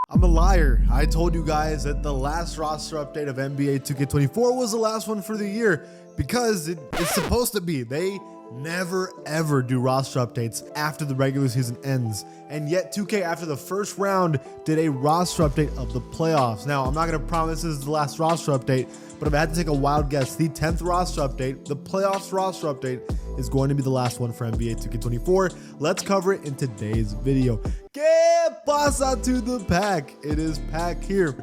I'm a liar. I told you guys that the last roster update of NBA 2K24 was the last one for the year because it's supposed to be. They never ever do roster updates after the regular season ends. And yet 2K after the first round did a roster update of the playoffs. Now, I'm not going to promise this is the last roster update, but if I had to take a wild guess, the 10th roster update, the playoffs roster update, is going to be the last one for NBA 2K24. Let's cover it in today's video. Que pasa to the pack? It is Pack here.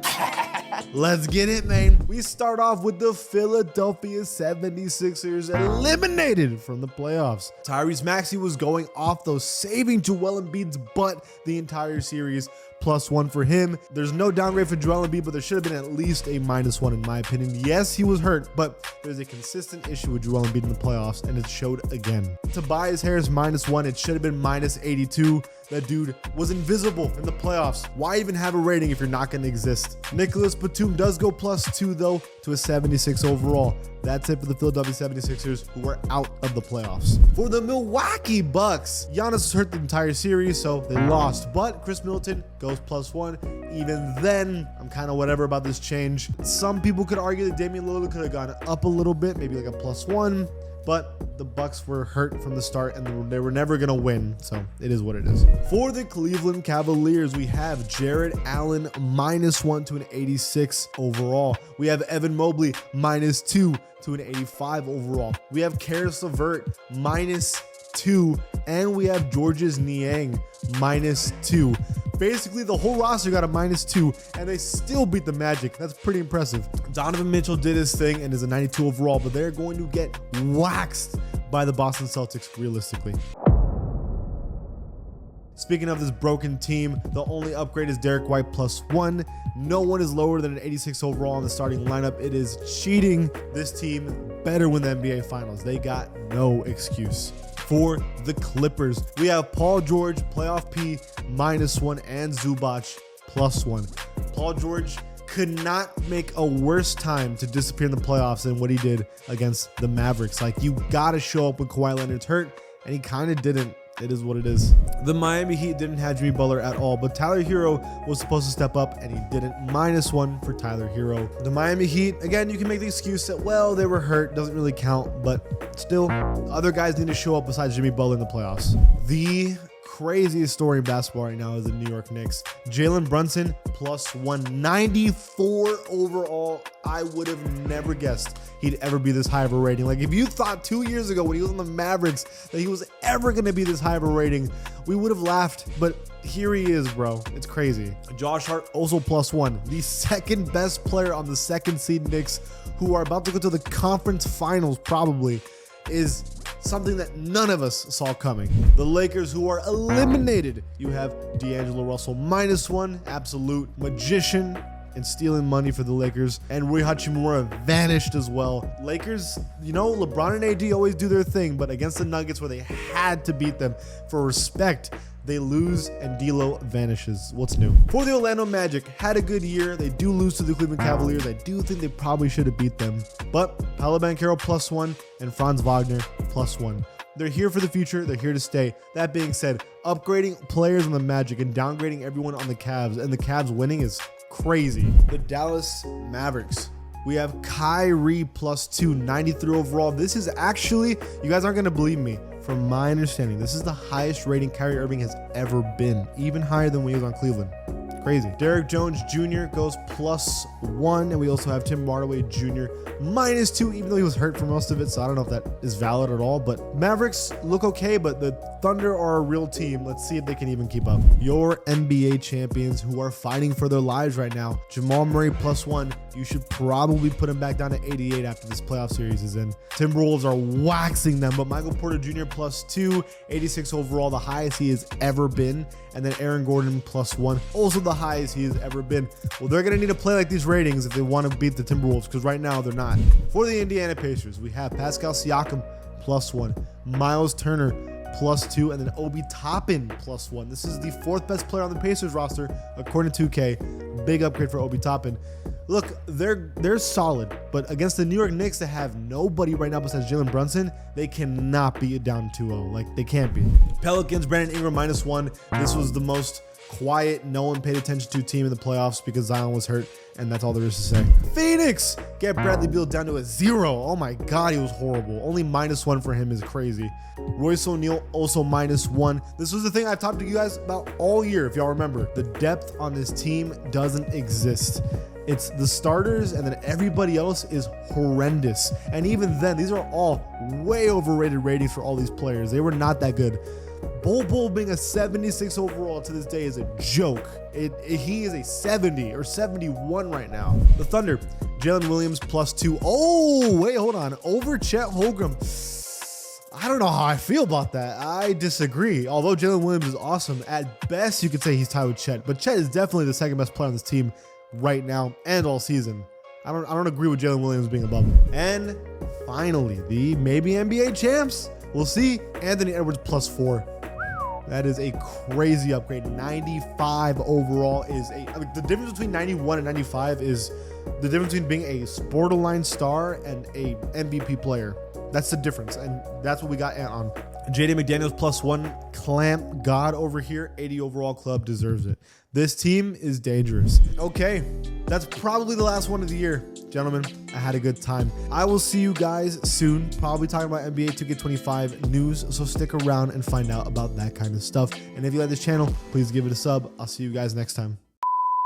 Let's get it, man. We start off with the Philadelphia 76ers eliminated from the playoffs. Tyrese Maxey was going off though, saving Joel Embiid's butt the entire series. +1 for him. There's no downgrade for Joel Embiid, but there should have been at least a -1 in my opinion. Yes, he was hurt, but there's a consistent issue with Joel Embiid in the playoffs, and it showed again. Tobias Harris -1. It should have been -82. That dude was invisible in the playoffs. Why even have a rating if you're not going to exist? Nicholas Batum does go +2 though to a 76 overall. That's it for the Philadelphia 76ers, who are out of the playoffs. For the Milwaukee Bucks, Giannis was hurt the entire series, so they lost. But Chris Middleton goes +1. Even then, I'm kind of whatever about this change. Some people could argue that Damian Lillard could have gone up a little bit, maybe like a +1. But the Bucks were hurt from the start and they were never going to win. So it is what it is. For the Cleveland Cavaliers, we have Jared Allen -1 to an 86 overall. We have Evan Mobley -2 to an 85 overall. We have Karis LeVert -2. And we have Georges Niang -2. Basically, the whole roster got a -2, and they still beat the Magic. That's pretty impressive. Donovan Mitchell did his thing and is a 92 overall, but they're going to get waxed by the Boston Celtics, realistically. Speaking of this broken team, the only upgrade is Derek White +1. No one is lower than an 86 overall in the starting lineup. It is cheating. This team better win the NBA Finals. They got no excuse. For the Clippers, we have Paul George, playoff P, -1, and Zubac +1. Paul George could not make a worse time to disappear in the playoffs than what he did against the Mavericks. Like, you gotta show up when Kawhi Leonard's hurt, and he kind of didn't. It is what it is. The Miami Heat didn't have Jimmy Butler at all, but Tyler Hero was supposed to step up, and he didn't. -1 for Tyler Hero. The Miami Heat, again, you can make the excuse that, well, they were hurt, doesn't really count, but still, other guys need to show up besides Jimmy Butler in the playoffs. The craziest story in basketball right now is the New York Knicks. Jalen Brunson +194 overall. I would have never guessed he'd ever be this high of a rating. Like, if you thought 2 years ago when he was on the Mavericks that he was ever going to be this high of a rating, we would have laughed, but here he is, bro. It's crazy. Josh Hart also +1. The second best player on the second seed Knicks, who are about to go to the conference finals probably, is something that none of us saw coming. The Lakers, who are eliminated, you have D'Angelo Russell -1, absolute magician and stealing money for the Lakers. And Rui Hachimura vanished as well. Lakers, you know, LeBron and AD always do their thing, but against the Nuggets, where they had to beat them for respect, they lose and D'Lo vanishes. What's new? For the Orlando Magic, had a good year. They do lose to the Cleveland Cavaliers. I do think they probably should have beat them. But Paolo Banchero +1 and Franz Wagner +1. They're here for the future. They're here to stay. That being said, upgrading players on the Magic and downgrading everyone on the Cavs, and the Cavs winning is crazy. The Dallas Mavericks. We have Kyrie +2, 93 overall. This is actually, you guys aren't going to believe me, from my understanding, this is the highest rating Kyrie Irving has ever been, even higher than when he was on Cleveland. Crazy. Derrick Jones Jr. goes +1, and we also have Tim Hardaway Jr. -2, even though he was hurt for most of it, so I don't know if that is valid at all. But Mavericks look okay, but the Thunder are a real team. Let's see if they can even keep up. Your NBA champions, who are fighting for their lives right now, Jamal Murray +1. You should probably put him back down to 88 after this playoff series is in. Timberwolves are waxing them, but Michael Porter Jr. +2, 86 overall, the highest he has ever been. And then Aaron Gordon +1, also the highest he has ever been. Well, they're going to need to play like these ratings if they want to beat the Timberwolves, because right now they're not. For the Indiana Pacers, we have Pascal Siakam +1, Miles Turner +2, and then Obi Toppin +1. This is the 4th best player on the Pacers roster, according to 2K. Big upgrade for Obi Toppin. Look, they're solid, but against the New York Knicks that have nobody right now besides Jalen Brunson, they cannot be down 2-0. Like, they can't be. Pelicans, Brandon Ingram -1. This was the most quiet, no one paid attention to team in the playoffs because Zion was hurt, and that's all there is to say. Phoenix get Bradley Beal down to a 0. Oh my God, he was horrible. Only -1 for him is crazy. Royce O'Neal also -1. This was the thing I talked to you guys about all year, if y'all remember. The depth on this team doesn't exist. It's the starters, and then everybody else is horrendous. And even then, these are all way overrated ratings for all these players. They were not that good. Bol being a 76 overall to this day is a joke. He is a 70 or 71 right now. The Thunder, Jalen Williams +2. Oh, wait, hold on. Over Chet Holmgren. I don't know how I feel about that. I disagree. Although Jalen Williams is awesome, at best you could say he's tied with Chet. But Chet is definitely the second best player on this team right now and all season. I don't agree with Jalen Williams being above him. And finally, the maybe NBA champs. We'll see. Anthony Edwards +4. That is a crazy upgrade. 95 overall is the difference between 91 and 95 is the difference between being a borderline star and a MVP player. That's the difference, and that's what we got on. JD McDaniels +1, clamp god over here. 80 overall club, deserves it. This team is dangerous. Okay, that's probably the last one of the year. Gentlemen, I had a good time. I will see you guys soon, probably talking about NBA 2K25 news, so stick around and find out about that kind of stuff. And if you like this channel, please give it a sub. I'll see you guys next time.